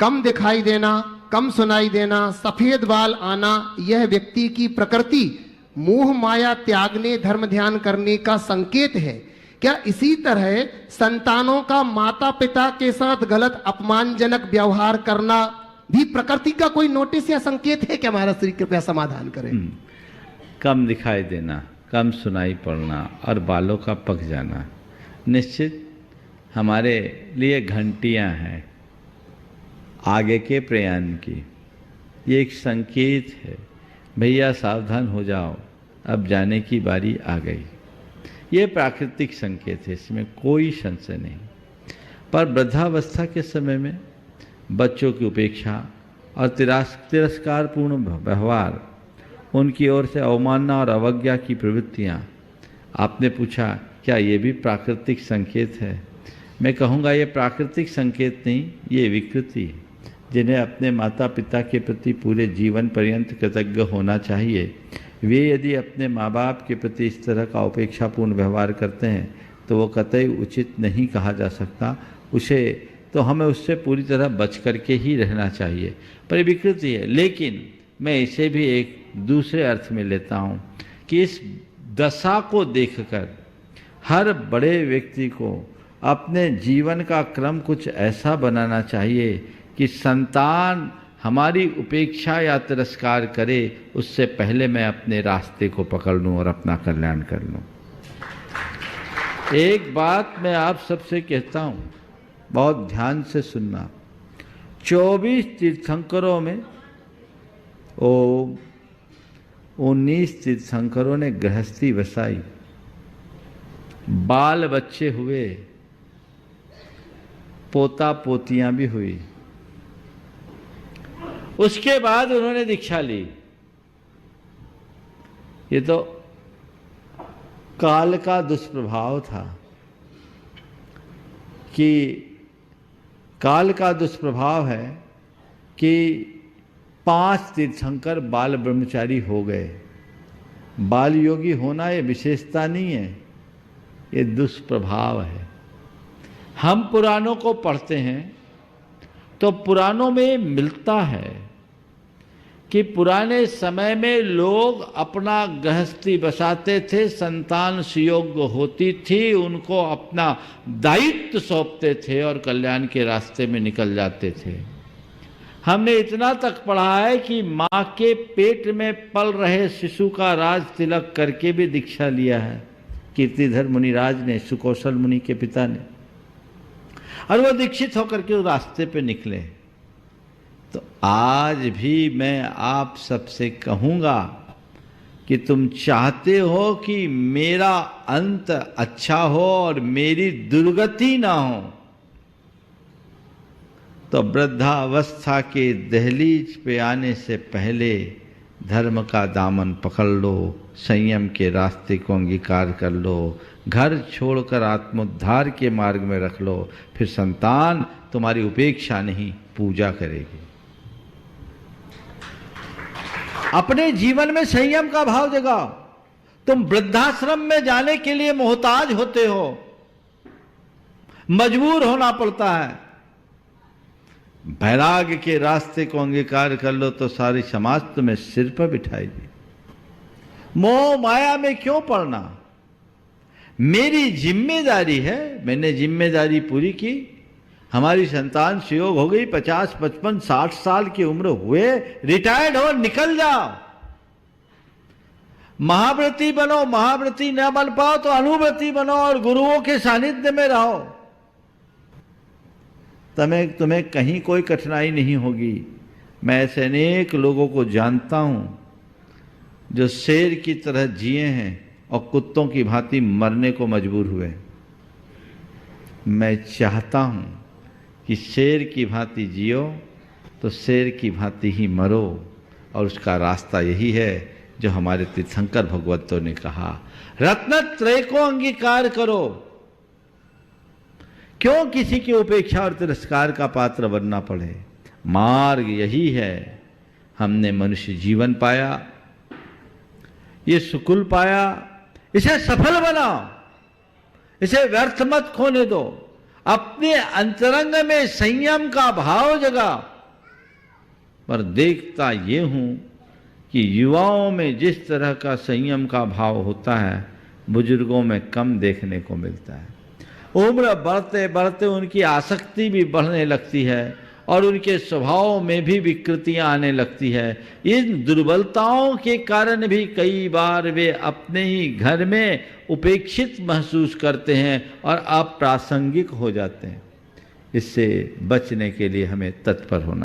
कम दिखाई देना, कम सुनाई देना, सफेद बाल आना, यह व्यक्ति की प्रकृति मोह माया त्यागने, धर्म ध्यान करने का संकेत है। क्या इसी तरह संतानों का माता पिता के साथ गलत अपमानजनक व्यवहार करना भी प्रकृति का कोई नोटिस या संकेत है क्या? महाराज श्री कृपया समाधान करें। कम दिखाई देना, कम सुनाई पड़ना और बालों का पक जाना निश्चित हमारे लिए घंटियां हैं आगे के प्रयाण की। ये एक संकेत है, भैया सावधान हो जाओ, अब जाने की बारी आ गई। ये प्राकृतिक संकेत है, इसमें कोई संशय नहीं। पर वृद्धावस्था के समय में बच्चों की उपेक्षा और तिरस्कारपूर्ण व्यवहार, उनकी ओर से अवमानना और अवज्ञा की प्रवृत्तियाँ, आपने पूछा क्या ये भी प्राकृतिक संकेत है? मैं कहूँगा ये प्राकृतिक संकेत नहीं, ये विकृति है, जिन्हें अपने माता पिता के प्रति पूरे जीवन पर्यंत कृतज्ञ होना चाहिए। वे यदि अपने माँ बाप के प्रति इस तरह का उपेक्षापूर्ण व्यवहार करते हैं तो वो कतई उचित नहीं कहा जा सकता। उसे तो हमें उससे पूरी तरह बच करके ही रहना चाहिए। पर ये विकृति है, लेकिन मैं इसे भी एक दूसरे अर्थ में लेता हूँ कि इस दशा को देखकर हर बड़े व्यक्ति को अपने जीवन का क्रम कुछ ऐसा बनाना चाहिए कि संतान हमारी उपेक्षा या तिरस्कार करे, उससे पहले मैं अपने रास्ते को पकड़ लूँ और अपना कल्याण कर लूँ। एक बात मैं आप सबसे कहता हूँ, बहुत ध्यान से सुनना। 24 तीर्थंकरों में 19 तीर्थंकरों ने गृहस्थी बसाई, बाल बच्चे हुए, पोता पोतियां भी हुई। उसके बाद उन्होंने दीक्षा ली। ये तो काल का दुष्प्रभाव था कि काल का दुष्प्रभाव है कि 5 तीर्थंकर बाल ब्रह्मचारी हो गए। बाल योगी होना ये विशेषता नहीं है, ये दुष्प्रभाव है। हम पुराणों को पढ़ते हैं तो पुराणों में मिलता है कि पुराने समय में लोग अपना गृहस्थी बसाते थे, संतान सुयोग्य होती थी, उनको अपना दायित्व सौंपते थे और कल्याण के रास्ते में निकल जाते थे। हमने इतना तक पढ़ा है कि माँ के पेट में पल रहे शिशु का राज तिलक करके भी दीक्षा लिया है कीर्तिधर मुनिराज ने, सुकौशल मुनि के पिता ने, और वो दीक्षित होकर के उस रास्ते पे निकले। तो आज भी मैं आप सबसे कहूँगा कि तुम चाहते हो कि मेरा अंत अच्छा हो और मेरी दुर्गति ना हो, तो वृद्धावस्था के दहलीज पे आने से पहले धर्म का दामन पकड़ लो, संयम के रास्ते को अंगीकार कर लो, घर छोड़कर आत्मोद्धार के मार्ग में रख लो, फिर संतान तुम्हारी उपेक्षा नहीं पूजा करेगी। अपने जीवन में संयम का भाव जगाओ। तुम वृद्धाश्रम में जाने के लिए मोहताज होते हो, मजबूर होना पड़ता है। वैराग्य के रास्ते को अंगीकार कर लो तो सारी समाज तुम्हें सिर पर बिठाएगी। मोह माया में क्यों पड़ना? मेरी जिम्मेदारी है, मैंने जिम्मेदारी पूरी की, हमारी संतान सुयोग हो गई, 50, 55, 60 साल की उम्र हुए, रिटायर्ड हो, निकल जाओ। महाव्रती बनो, महाव्रती न बन पाओ तो अनुव्रती बनो और गुरुओं के सानिध्य में रहो। तुम्हें कहीं कोई कठिनाई नहीं होगी। मैं ऐसे अनेक लोगों को जानता हूं जो शेर की तरह जिए हैं और कुत्तों की भांति मरने को मजबूर हुए। मैं चाहता हूं कि शेर की भांति जियो तो शेर की भांति ही मरो, और उसका रास्ता यही है जो हमारे तीर्थंकर भगवतों ने कहा, रत्नत्रय को अंगीकार करो। क्यों किसी की उपेक्षा और तिरस्कार का पात्र बनना पड़े? मार्ग यही है। हमने मनुष्य जीवन पाया, ये सुकुल पाया, इसे सफल बनाओ, इसे व्यर्थ मत खोने दो। अपने अंतरंग में संयम का भाव जगा। पर देखता ये हूं कि युवाओं में जिस तरह का संयम का भाव होता है, बुजुर्गों में कम देखने को मिलता है। उम्र बढ़ते बढ़ते उनकी आसक्ति भी बढ़ने लगती है और उनके स्वभाव में भी विकृतियां आने लगती है। इन दुर्बलताओं के कारण भी कई बार वे अपने ही घर में उपेक्षित महसूस करते हैं और अप्रासंगिक हो जाते हैं। इससे बचने के लिए हमें तत्पर होना